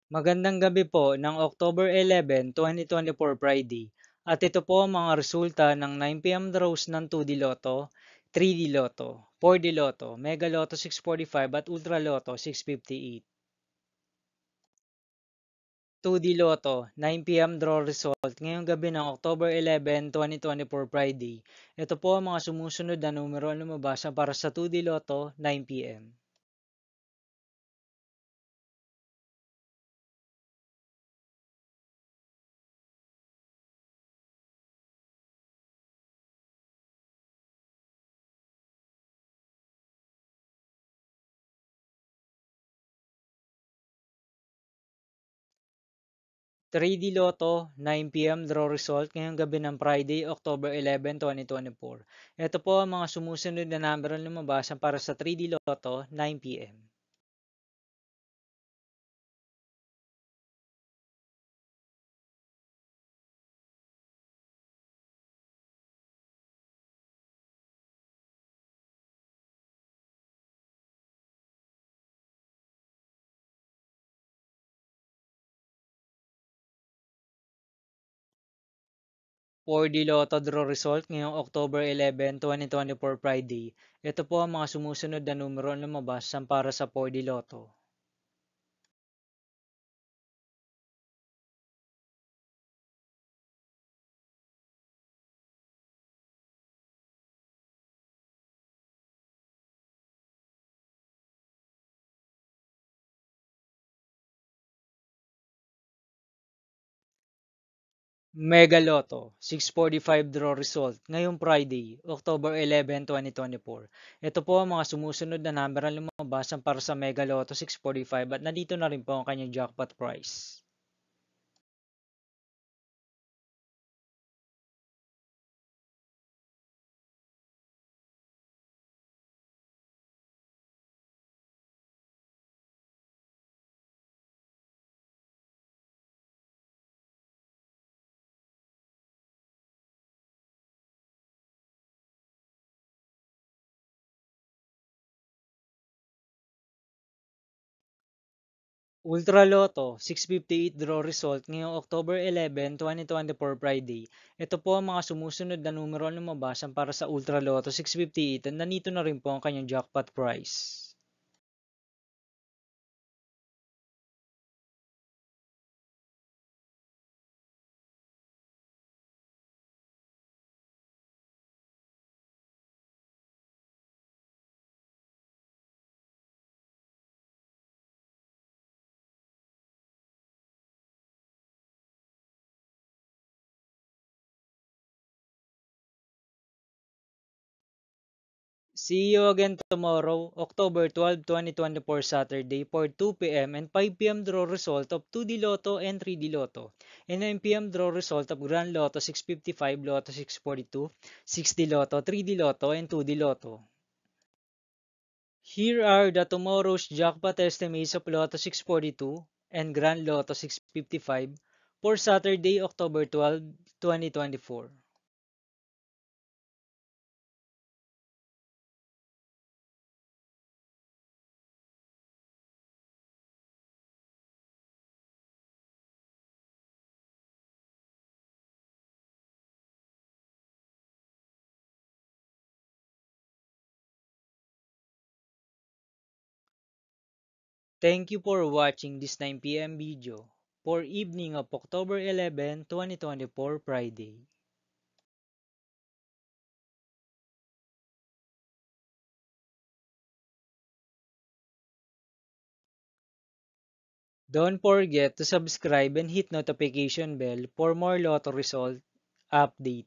Magandang gabi po ng October 11, 2024 Friday. At ito po ang mga resulta ng 9 p.m. draws ng 2D Lotto, 3D Lotto, 4D Lotto, Mega Lotto 645 at Ultra Lotto 658. 2D Lotto, 9 p.m. draw result ngayong gabi ng October 11, 2024 Friday. Ito po ang mga sumusunod na numero na lumabas para sa 2D Lotto 9 p.m. 3D Lotto, 9 p.m. draw result ngayong gabi ng Friday, October 11, 2024. Ito po ang mga sumusunod na number na lumabas para sa 3D Lotto, 9 p.m. 4D Lotto draw result ngayong October 11, 2024 Friday. Ito po ang mga sumusunod na numero na lumabas para sa 4D Lotto. Mega Lotto, 645 draw result ngayong Friday, October 11, 2024. Ito po ang mga sumusunod na number na lumabas para sa Mega Lotto 645 at nandito na rin po ang kanyang jackpot price. Ultra Lotto, 658 draw result ngayong October 11, 2024 Friday. Ito po ang mga sumusunod na numero na lumabas para sa Ultra Lotto 658 at nandito na rin po ang kanyang jackpot price. See you again tomorrow, October 12, 2024 Saturday for 2 p.m. and 5 p.m. draw result of 2D Lotto and 3D Lotto. And 9 p.m. draw result of Grand Lotto 655, Lotto 642, 6D Lotto, 3D Lotto, and 2D Lotto. Here are the tomorrow's jackpot estimates of Lotto 642 and Grand Lotto 655 for Saturday, October 12, 2024. Thank you for watching this 9 p.m. video for evening of October 11, 2024 Friday. Don't forget to subscribe and hit notification bell for more lotto result update.